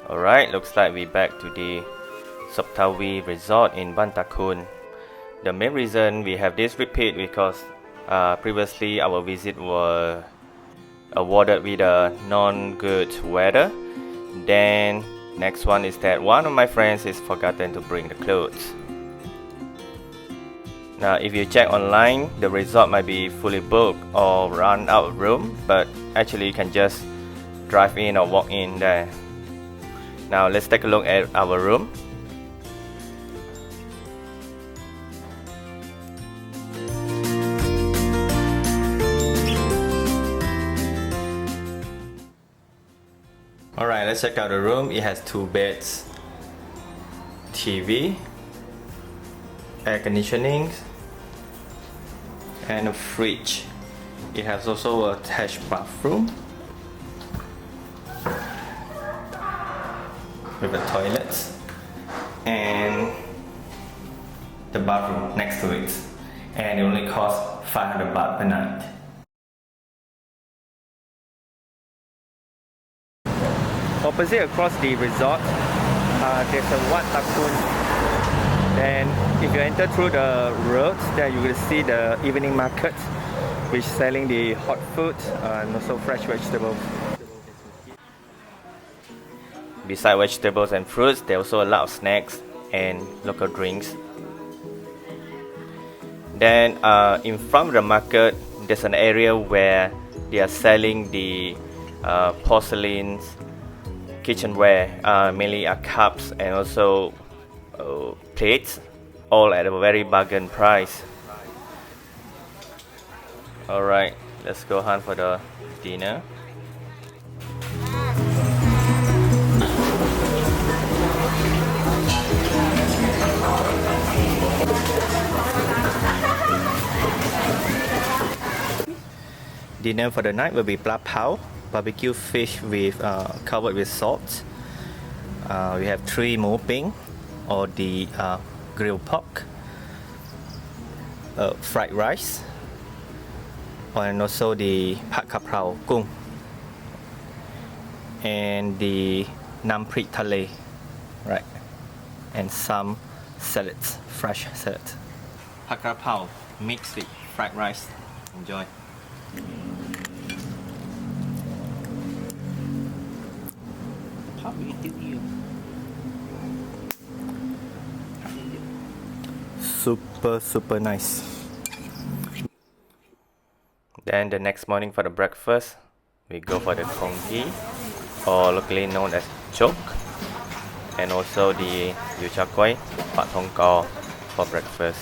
Alright, looks like we're back to the Suptawee resort in Ban Takun. The main reason we have this repeat because previously our visit was awarded with a non-good weather. Then next one is that one of my friends is forgotten to bring the clothes. Now if you check online, the resort might be fully booked or run out of room, but actually you can just drive in or walk in there. Now let's take a look at our room. Alright, let's check out the room. It has 2 beds, TV, air conditioning, and a fridge. It has also a attached bathroom with a toilet and the bathroom next to it, and it only costs 500 baht per night. Opposite across the resort, there's a Wat Takun. Then if you enter through the roads, there you will see the evening market, which is selling the hot food and also fresh vegetables. Besides vegetables and fruits, there are also a lot of snacks and local drinks. Then in front of the market, there's an area where they are selling the porcelain kitchenware, mainly cups and also plates, all at a very bargain price. Alright, let's go hunt for the dinner. Dinner for the night will be Khao, barbecue fish with covered with salt. We have 3 mo ping, or the grilled pork, fried rice, and also the pat kaprao kung, and the nam prik thale, right, and some salads, fresh salad. Pat kaprao mixed with fried rice. Enjoy. Super nice. Then the next morning for the breakfast, we go for the Congee, or locally known as Cheow, and also the yu cha koi, pat thong ko for breakfast.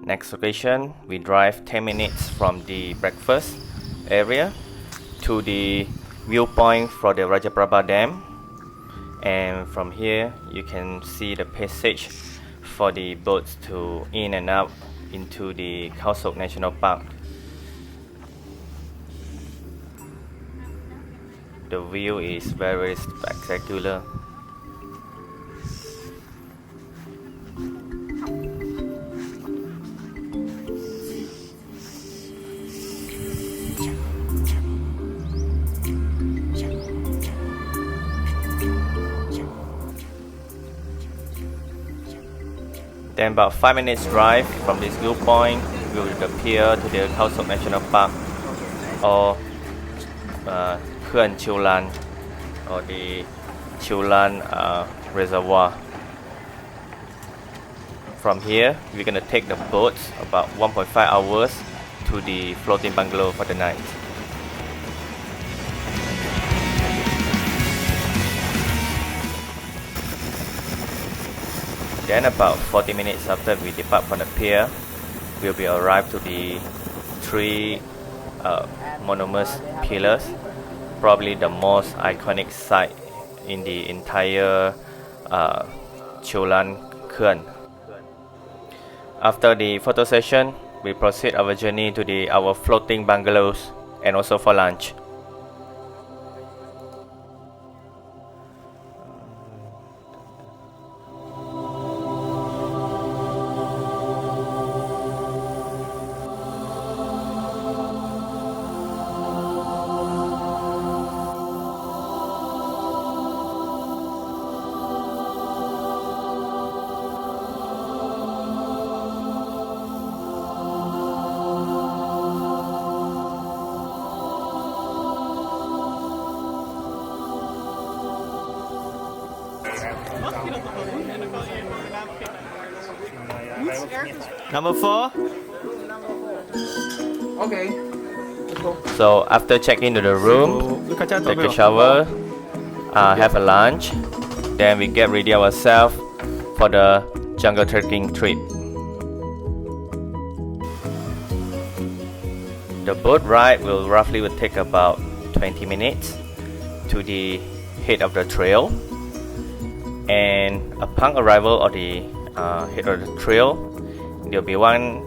Next location, we drive 10 minutes from the breakfast area to the viewpoint for the Rajaprabha Dam, and from here you can see the passage for the boats to in and out into the Khao National Park. The view is very spectacular. Then about 5 minutes drive from this viewpoint, we will appear to the Khao National Park, or Cheow, or the Cheow reservoir. From here, we're gonna take the boat about 1.5 hours to the floating bungalow for the night. Then about 40 minutes after we depart from the pier, we'll be arrived to the 3 monumental pillars, probably the most iconic site in the entire Cheow Ken. After the photo session, we proceed our journey to our floating bungalows and also for lunch. Number 4. Okay. So after checking into the room, take a shower, have a lunch, then we get ready ourselves for the jungle trekking trip. The boat ride will roughly take about 20 minutes to the head of the trail, and upon arrival of the head of the trail, there will be one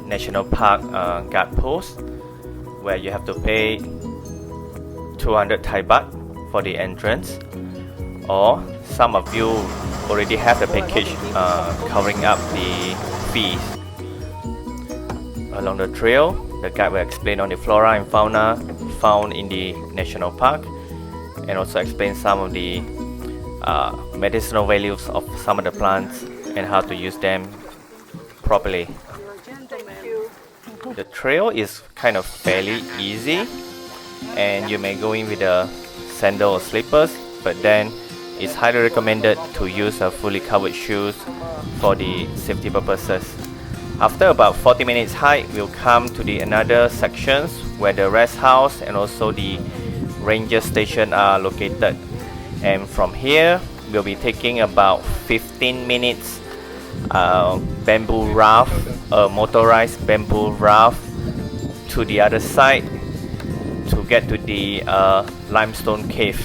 national park guard post where you have to pay 200 Thai baht for the entrance, or some of you already have the package covering up the fees. Along the trail, the guide will explain on the flora and fauna found in the national park, and also explain some of the medicinal values of some of the plants and how to use them properly. The trail is kind of fairly easy, and you may go in with a sandal or slippers, but then it's highly recommended to use a fully covered shoes for the safety purposes. After about 40 minutes hike, we'll come to the another sections where the rest house and also the ranger station are located, and from here we'll be taking about 15 minutes bamboo raft, a motorized bamboo raft, to the other side to get to the limestone cave.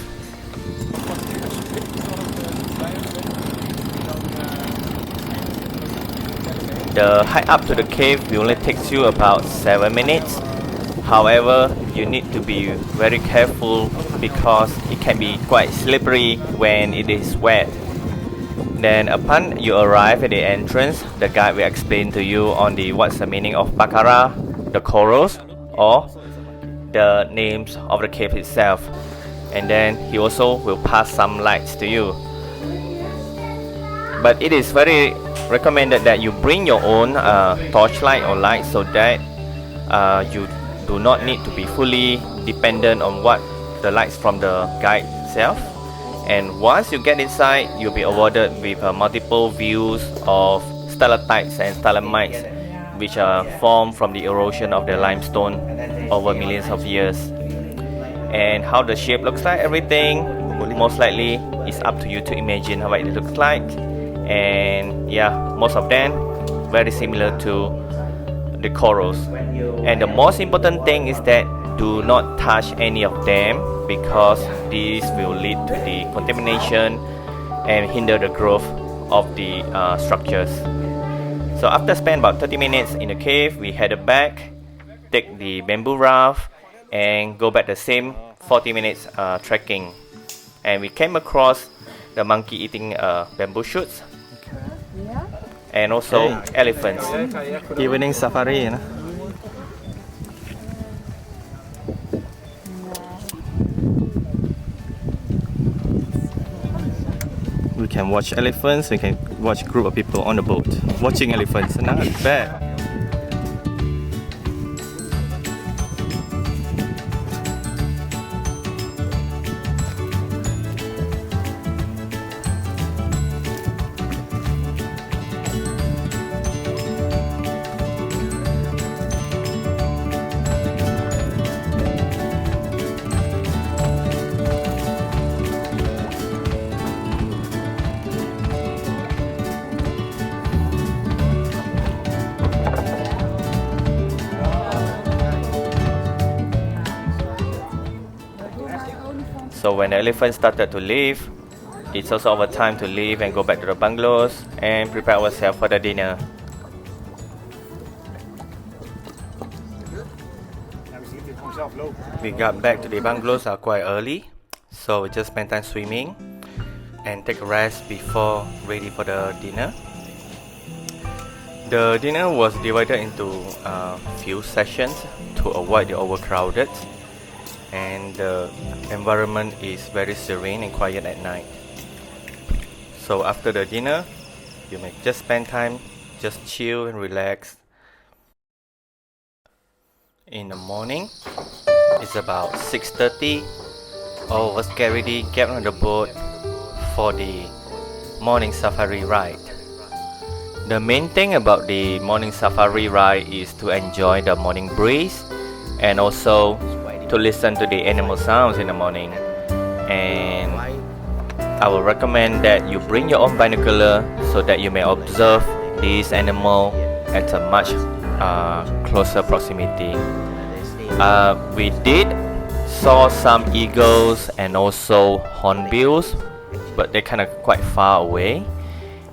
The hike up to the cave will only takes you about 7 minutes. However, you need to be very careful because it can be quite slippery when it is wet. Then upon you arrive at the entrance, the guide will explain to you on what's the meaning of Baccara, the corals, or the names of the cave itself. And then he also will pass some lights to you. But it is very recommended that you bring your own torchlight or light, so that you do not need to be fully dependent on what the lights from the guide itself. And once you get inside, you'll be awarded with multiple views of stalactites and stalagmites, which are formed from the erosion of the limestone over millions of years. And how the shape looks like, everything most likely is up to you to imagine how it looks like. And yeah, most of them very similar to the corals. And the most important thing is that do not touch any of them, because this will lead to the contamination and hinder the growth of the structures. So after spend about 30 minutes in the cave, we headed back, take the bamboo raft, and go back the same 40 minutes trekking. And we came across the monkey eating bamboo shoots, and also elephants. Evening safari, no? We can watch elephants, we can watch a group of people on the boat watching elephants. Not bad. So when the elephant started to leave, it's also our time to leave and go back to the bungalows and prepare ourselves for the dinner. We got back to the bungalows quite early, so we just spent time swimming and take a rest before ready for the dinner. The dinner was divided into a few sessions to avoid the overcrowded, and the environment is very serene and quiet at night. So after the dinner, you may just spend time, just chill and relax. In the morning, it's about 6:30. All of us get ready, get on the boat for the morning safari ride. The main thing about the morning safari ride is to enjoy the morning breeze and also to listen to the animal sounds in the morning. And I will recommend that you bring your own binocular so that you may observe these animals at a much closer proximity. We did saw some eagles and also hornbills, but they're kind of quite far away.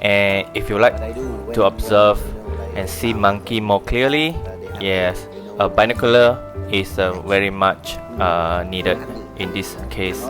And if you like to observe and see monkey more clearly, yes, a binocular is very much needed in this case.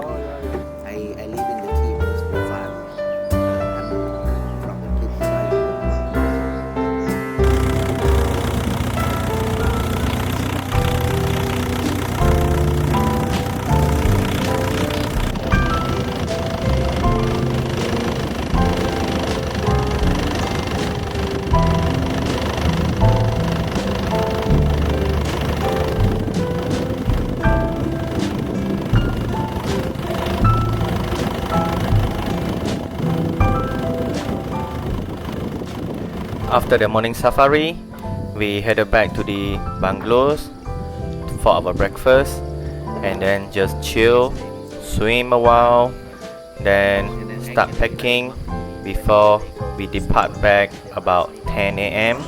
After the morning safari, we headed back to the bungalows for our breakfast and then just chill, swim a while, then start packing before we depart back about 10 a.m.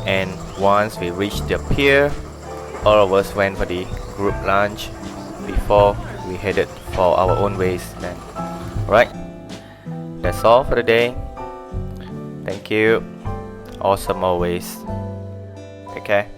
And once we reached the pier, all of us went for the group lunch before we headed for our own ways then. Alright, that's all for the day. Thank you. Awesome always. Okay.